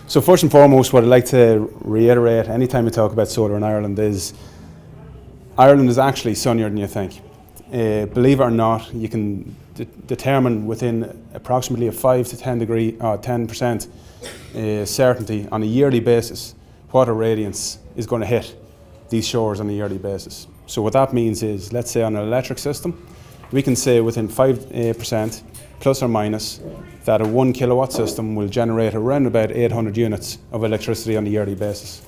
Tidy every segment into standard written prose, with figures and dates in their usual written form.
So first and foremost, what I'd like to reiterate anytime we talk about solar in Ireland is Ireland is actually sunnier than you think. Believe it or not, you can determine within approximately a 5 to 10% certainty on a yearly basis what irradiance is going to hit these shores on a yearly basis. So what that means is, let's say on an electric system, we can say within 5% plus or minus that a 1 kilowatt system will generate around about 800 units of electricity on a yearly basis.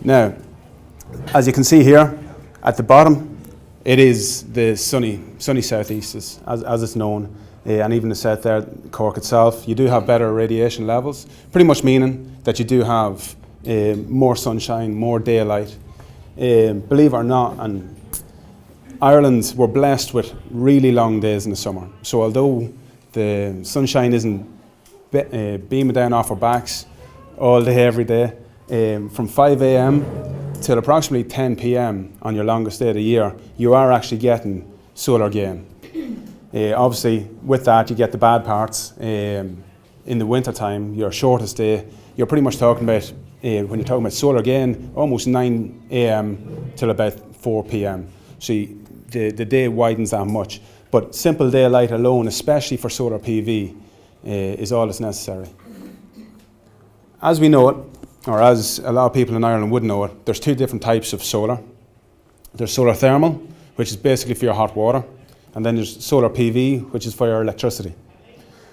Now, as you can see here at the bottom, it is the sunny southeast as it's known, and even the south there, Cork itself, you do have better radiation levels, pretty much meaning that you do have more sunshine, more daylight. Believe it or not, and Ireland, we're blessed with really long days in the summer. So although the sunshine isn't beaming down off our backs all day, every day, from 5 a.m. till approximately 10 p.m. on your longest day of the year, you are actually getting solar gain. Obviously, with that, you get the bad parts. In the winter time, your shortest day, you're pretty much talking about, when you're talking about solar gain, almost 9 a.m. till about 4 p.m. So the day widens that much. But simple daylight alone, especially for solar PV, is all that's necessary. As we know it, or as a lot of people in Ireland would know it, there's two different types of solar. There's solar thermal, which is basically for your hot water, and then there's solar PV, which is for your electricity.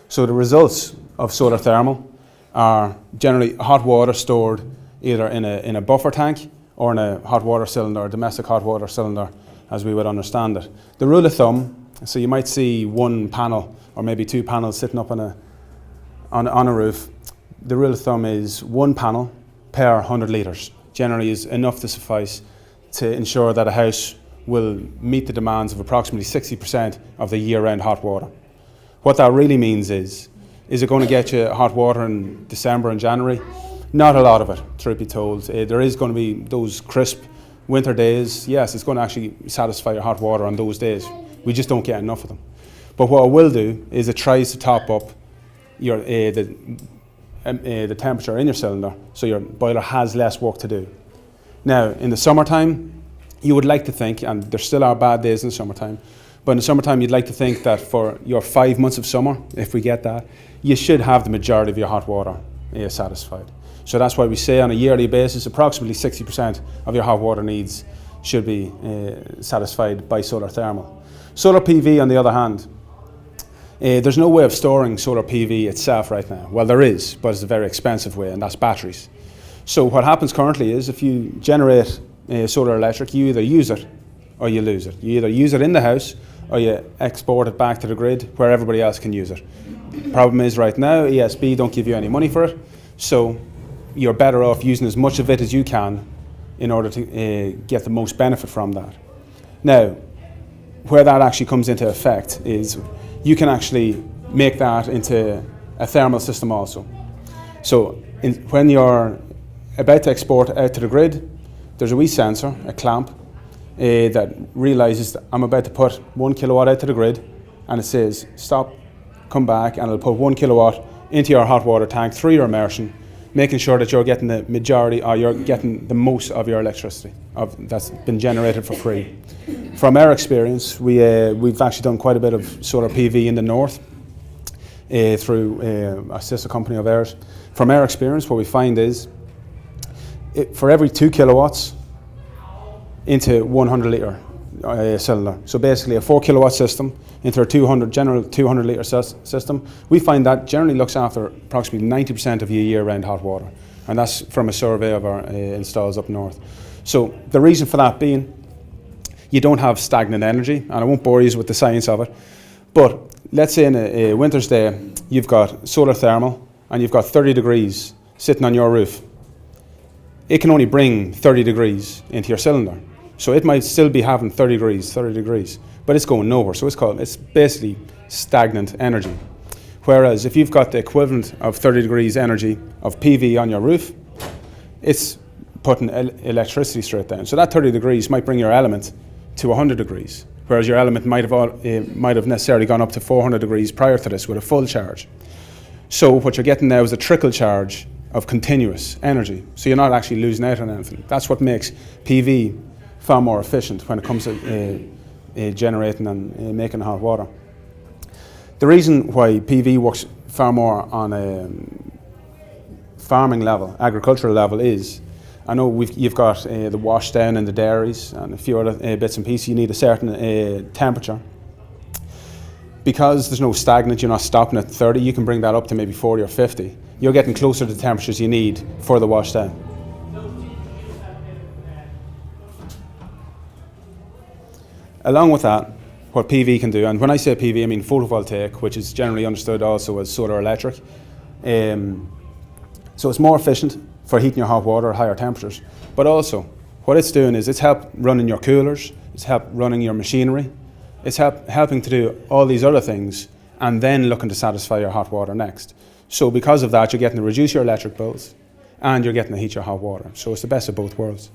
So the results of solar thermal are generally hot water stored either in a buffer tank or in a hot water cylinder, a domestic hot water cylinder, as we would understand it. The rule of thumb, so you might see one panel or maybe two panels sitting up on a roof. The rule of thumb is one panel per 100 litres. Generally is enough to suffice to ensure that a house will meet the demands of approximately 60% of the year-round hot water. What that really means is it going to get you hot water in December and January? Not a lot of it, truth be told. There is going to be those crisp winter days. Yes, it's going to actually satisfy your hot water on those days. We just don't get enough of them. But what it will do is it tries to top up your the temperature in your cylinder, so your boiler has less work to do. Now, in the summertime, you would like to think, and there still are bad days in the summertime, but in the summertime you'd like to think that for your 5 months of summer, if we get that, you should have the majority of your hot water satisfied. So that's why we say on a yearly basis, approximately 60% of your hot water needs should be satisfied by solar thermal. Solar PV, on the other hand, there's no way of storing solar PV itself right now. Well, there is, but it's a very expensive way, and that's batteries. So what happens currently is if you generate solar electric, you either use it or you lose it. You either use it in the house or you export it back to the grid where everybody else can use it. Problem is right now, ESB don't give you any money for it, so you're better off using as much of it as you can in order to get the most benefit from that. Now, where that actually comes into effect is you can actually make that into a thermal system also. So when you're about to export out to the grid, there's a wee sensor, a clamp, that realizes that I'm about to put 1 kilowatt out to the grid, and it says stop, come back, and it'll put 1 kilowatt into your hot water tank through your immersion, making sure that you're getting the majority, or you're getting the most of your electricity that's been generated for free. From our experience, we've actually done quite a bit of solar PV in the north through a sister company of ours. From our experience, what we find is for every 2 kilowatts into 100 litre cylinder, so basically a 4 kilowatt system into a general 200 litre system, we find that generally looks after approximately 90% of your year-round hot water, and that's from a survey of our installs up north. So the reason for that being, you don't have stagnant energy, and I won't bore you with the science of it, but let's say in a winter's day, you've got solar thermal and you've got 30 degrees sitting on your roof. It can only bring 30 degrees into your cylinder. So it might still be having 30 degrees, but it's going nowhere. So it's basically stagnant energy. Whereas if you've got the equivalent of 30 degrees energy of PV on your roof, it's putting electricity straight down. So that 30 degrees might bring your element to 100 degrees, whereas your element might have necessarily gone up to 400 degrees prior to this with a full charge. So what you're getting now is a trickle charge of continuous energy. So you're not actually losing out on anything. That's what makes PV far more efficient when it comes to generating and making hot water. The reason why PV works far more on a farming level, agricultural level, is I know you've got the wash down in the dairies and a few other bits and pieces. You need a certain temperature. Because there's no stagnant, you're not stopping at 30, you can bring that up to maybe 40 or 50. You're getting closer to the temperatures you need for the wash down. Along with that, what PV can do, and when I say PV, I mean photovoltaic, which is generally understood also as solar electric. So it's more efficient for heating your hot water at higher temperatures. But also, what it's doing is it's help running your coolers, it's help running your machinery, it's helping to do all these other things and then looking to satisfy your hot water next. So because of that, you're getting to reduce your electric bills and you're getting to heat your hot water. So it's the best of both worlds.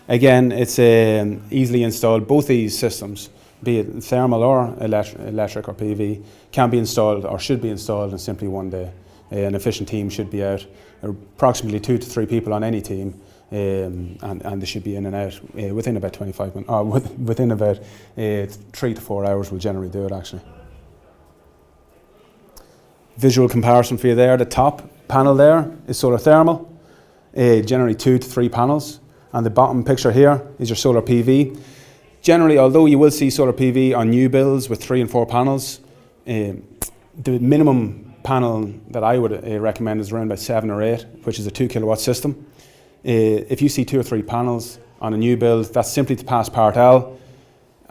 Again, it's easily installed. Both these systems, be it thermal or electric or PV, can be installed or should be installed in simply one day. An efficient team should be out, approximately 2 to 3 people on any team, and they should be in and out within about 25 minutes, or within about 3 to 4 hours will generally do it actually. Visual comparison for you there, the top panel there is solar thermal, generally 2 to 3 panels, and the bottom picture here is your solar PV. Generally, although you will see solar PV on new builds with 3 and 4 panels, the minimum panel that I would recommend is around about 7 or 8, which is a 2 kilowatt system. If you see 2 or 3 panels on a new build, that's simply to pass Part L,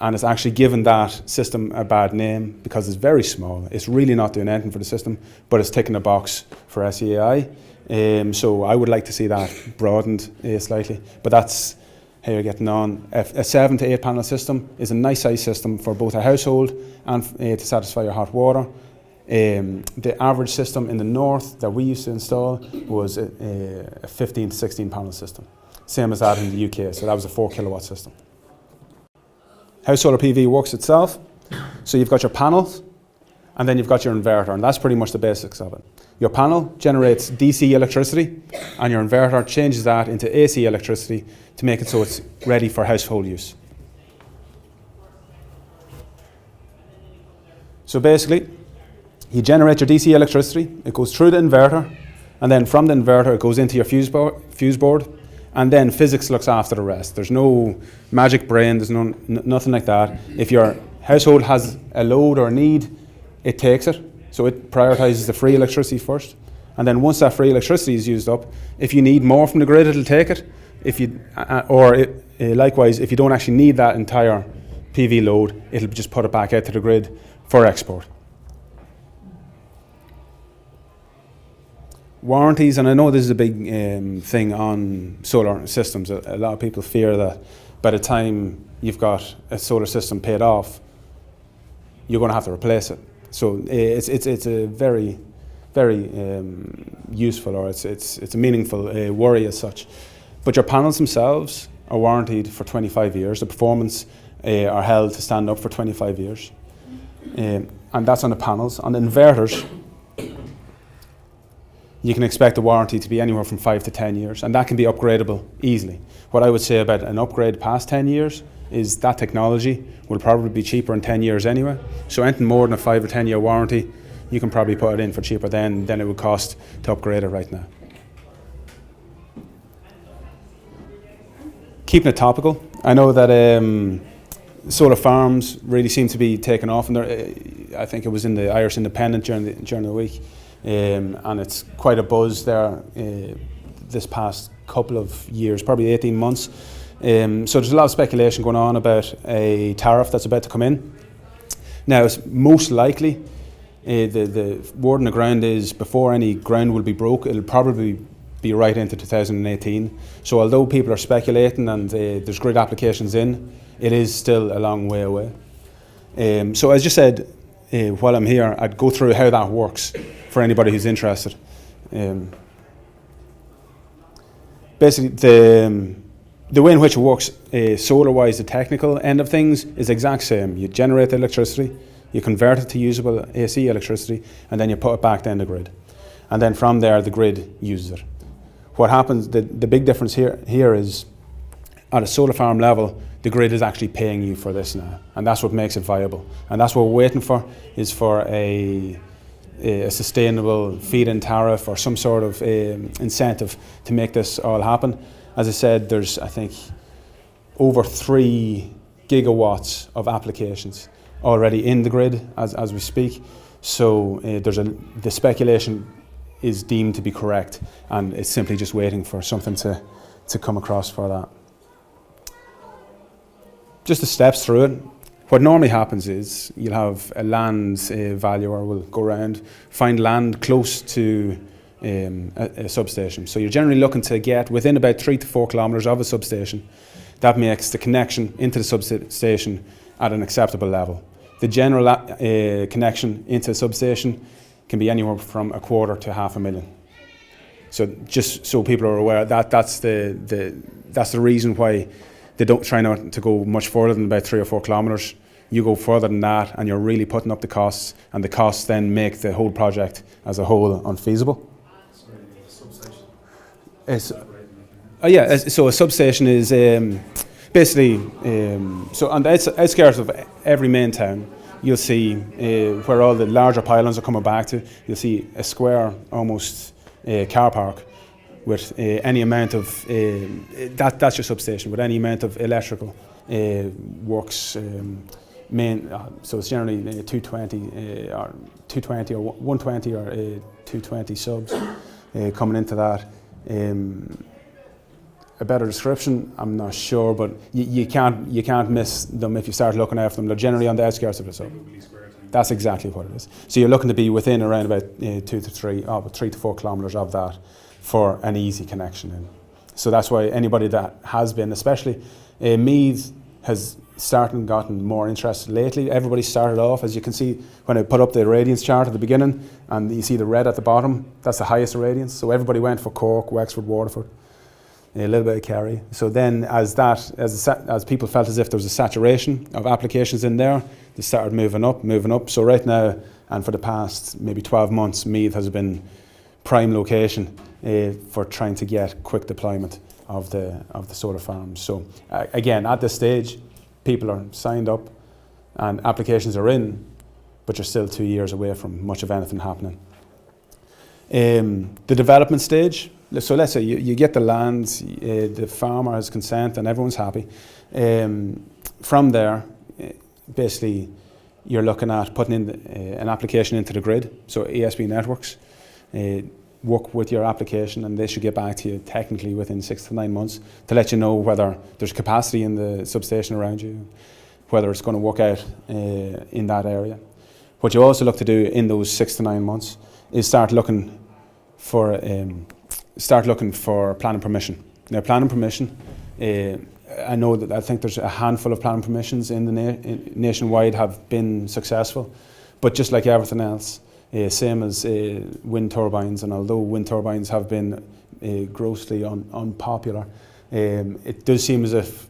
and it's actually given that system a bad name because it's very small. It's really not doing anything for the system, but it's ticking a box for SEAI. So I would like to see that broadened slightly, but that's how you're getting on. A 7 to 8 panel system is a nice size system for both a household and to satisfy your hot water. The average system in the north that we used to install was a 15 to 16 panel system, same as that in the UK, so that was a 4 kilowatt system. How solar PV works itself, so you've got your panels and then you've got your inverter, and that's pretty much the basics of it. Your panel generates DC electricity and your inverter changes that into AC electricity to make it so it's ready for household use. So basically, you generate your DC electricity, it goes through the inverter, and then from the inverter it goes into your fuse board, and then physics looks after the rest. There's no magic brain, there's nothing like that. If your household has a load or a need, it takes it. So it prioritizes the free electricity first. And then once that free electricity is used up, if you need more from the grid, it'll take it. Likewise, if you don't actually need that entire PV load, it'll just put it back out to the grid for export. Warranties, and I know this is a big thing on solar systems. A lot of people fear that by the time you've got a solar system paid off, you're going to have to replace it. So it's a very, very useful, or it's a meaningful worry as such. But your panels themselves are warranted for 25 years. The performance are held to stand up for 25 years. And that's on the panels. On the inverters, you can expect the warranty to be anywhere from 5 to 10 years, and that can be upgradable easily. What I would say about an upgrade past 10 years is that technology will probably be cheaper in 10 years anyway. So anything more than a 5 or 10 year warranty, you can probably put it in for cheaper than it would cost to upgrade it right now. Keeping it topical, I know that solar farms really seem to be taking off, and I think it was in the Irish Independent during the week. And it's quite a buzz there this past couple of years, probably 18 months. So there's a lot of speculation going on about a tariff that's about to come in. Now, it's most likely, the word on the ground is before any ground will be broke, it'll probably be right into 2018. So although people are speculating and there's great applications in, it is still a long way away. So as you said, while I'm here, I'd go through how that works for anybody who's interested. Basically, the way in which it works solar-wise, the technical end of things is the exact same. You generate the electricity, You convert it to usable AC electricity, and then you put it back down the grid. And then from there, the grid uses it. What happens, the big difference here is, at a solar farm level, the grid is actually paying you for this now, and that's what makes it viable. And that's what we're waiting for, is for a sustainable feed-in tariff or some sort of incentive to make this all happen. As I said, there's, I think, over 3 gigawatts of applications already in the grid as we speak. So the speculation is deemed to be correct, and it's simply just waiting for something to come across for that. Just the steps through it. What normally happens is you'll have a land valuer will go around, find land close to a substation. So you're generally looking to get within about 3 to 4 kilometres of a substation. That makes the connection into the substation at an acceptable level. The general connection into a substation can be anywhere from $250,000 to $500,000. So just so people are aware, that's the reason why they don't try not to go much further than about 3 or 4 kilometres. You go further than that, and you're really putting up the costs, and the costs then make the whole project as a whole unfeasible. Sorry, the substation. So a substation is basically, so on the outskirts of every main town, you'll see where all the larger pylons are coming back to, you'll see a square, almost car park with any amount of, that's your substation, with any amount of electrical works, so it's generally 220 or 120 or 220 subs coming into that. A better description, I'm not sure, but you can't miss them if you start looking after them. They're generally on the outskirts of the sub. That's exactly what it is. So you're looking to be within around about 3 to 4 kilometres of that for an easy connection in. So that's why anybody that has been, especially Meath has gotten more interested lately. Everybody started off, as you can see when I put up the irradiance chart at the beginning, and you see the red at the bottom, that's the highest irradiance. So everybody went for Cork, Wexford, Waterford, a little bit of Kerry. So then as people felt as if there was a saturation of applications in there, they started moving up. So right now, and for the past maybe 12 months, Meath has been prime location for trying to get quick deployment of the solar farms. So again, at this stage, people are signed up and applications are in, but you're still 2 years away from much of anything happening. The development stage, so let's say you get the land, the farmer has consent and everyone's happy. From there, basically, you're looking at putting in an application into the grid, so ESB networks. Work with your application, and they should get back to you technically within 6 to 9 months to let you know whether there's capacity in the substation around you, whether it's going to work out in that area. What you also look to do in those 6 to 9 months is start looking for planning permission. Now, planning permission, I think there's a handful of planning permissions in the nationwide have been successful, but just like everything else, same as wind turbines, and although wind turbines have been grossly unpopular, it does seem as if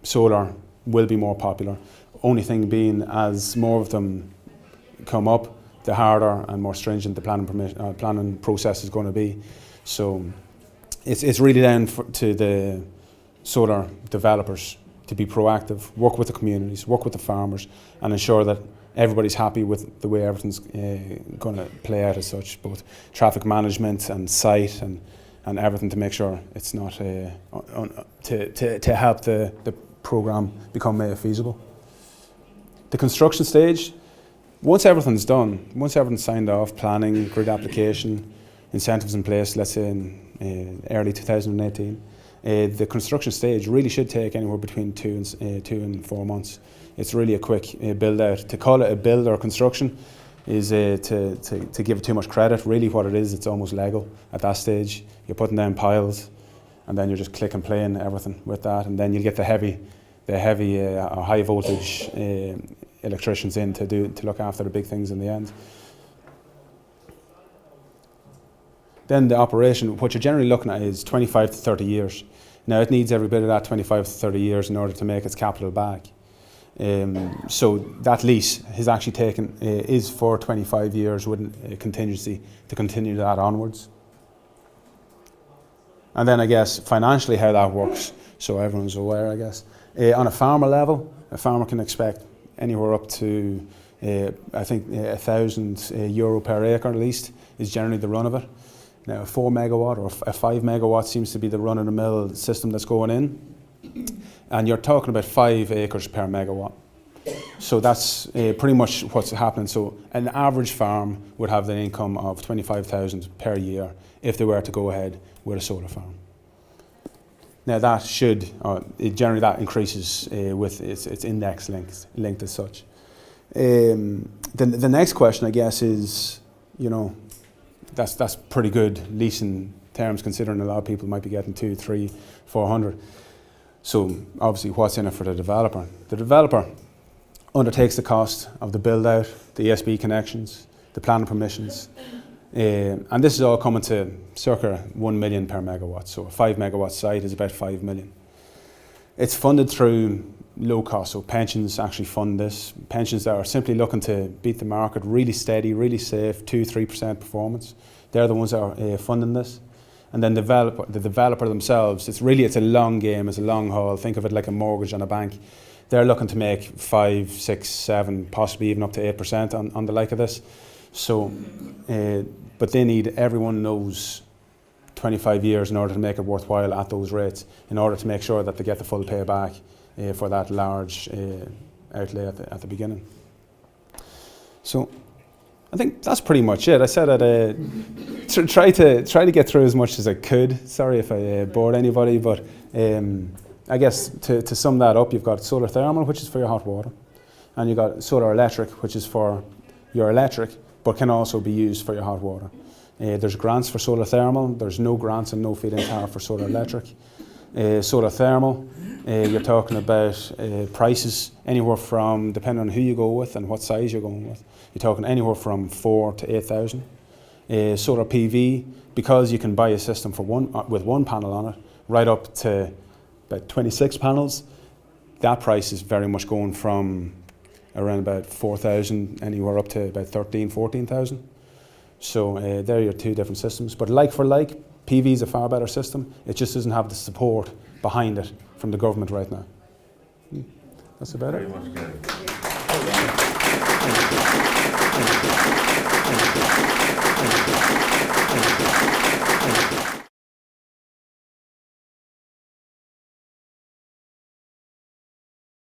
solar will be more popular. Only thing being, as more of them come up, the harder and more stringent the planning process is going to be. So it's really down to the solar developers to be proactive, work with the communities, work with the farmers, and ensure that everybody's happy with the way everything's going to play out as such, both traffic management and site and everything, to make sure it's not to help the programme become feasible. The construction stage, once everything's done, once everything's signed off, planning, grid application, incentives in place, let's say in early 2018, the construction stage really should take anywhere between 2 and 4 months. It's really a quick build out. To call it a build or construction is to give it too much credit. Really what it is, it's almost Lego at that stage. You're putting down piles and then you're just click and playing everything with that, and then you'll get the heavy or high voltage electricians in to look after the big things in the end. Then the operation, what you're generally looking at is 25 to 30 years. Now it needs every bit of that 25 to 30 years in order to make its capital back. So that lease is actually taken, is for 25 years with a contingency to continue that onwards. And then I guess financially how that works, so everyone's aware, I guess. On a farmer level, a farmer can expect anywhere up to, I think, €1,000 per acre at least is generally the run of it. Now, a 4 megawatt or a 5 megawatt seems to be the run-of-the-mill system that's going in. And you're talking about 5 acres per megawatt. So that's pretty much what's happening. So an average farm would have an income of 25,000 per year if they were to go ahead with a solar farm. Now that should, generally that increases with its index linked as such. The next question, I guess, is, you know, that's pretty good leasing terms, considering a lot of people might be getting 200, 300, 400. So obviously, what's in it for the developer? The developer undertakes the cost of the build out, the ESB connections, the planning permissions, and this is all coming to circa 1 million per megawatt. So a 5 megawatt site is about 5 million. It's funded through low cost, so pensions actually fund this. Pensions that are simply looking to beat the market, really steady, really safe, 2-3% performance. They're the ones that are funding this. And then the developer themselves, it's a long game, it's a long haul. Think of it like a mortgage on a bank. They're looking to make 5, 6, 7, possibly even up to 8% on the like of this. So, but they need, everyone knows, 25 years in order to make it worthwhile at those rates, in order to make sure that they get the full payback for that large outlay at the beginning. So I think that's pretty much it. I said I'd try to get through as much as I could. Sorry if I bored anybody, but I guess to sum that up, you've got solar thermal, which is for your hot water, and you've got solar electric, which is for your electric, but can also be used for your hot water. There's grants for solar thermal. There's no grants and no feed-in tariff for solar electric. Solar thermal, you're talking about prices anywhere from, depending on who you go with and what size you're going with, you're talking anywhere from 4,000 to 8,000. Solar PV, because you can buy a system for with one panel on it, right up to about 26 panels, that price is very much going from around about 4,000 anywhere up to about 13,000, 14,000. So there are your two different systems. But like for like, PV is a far better system. It just doesn't have the support behind it from the government right now. That's about it. Very much good.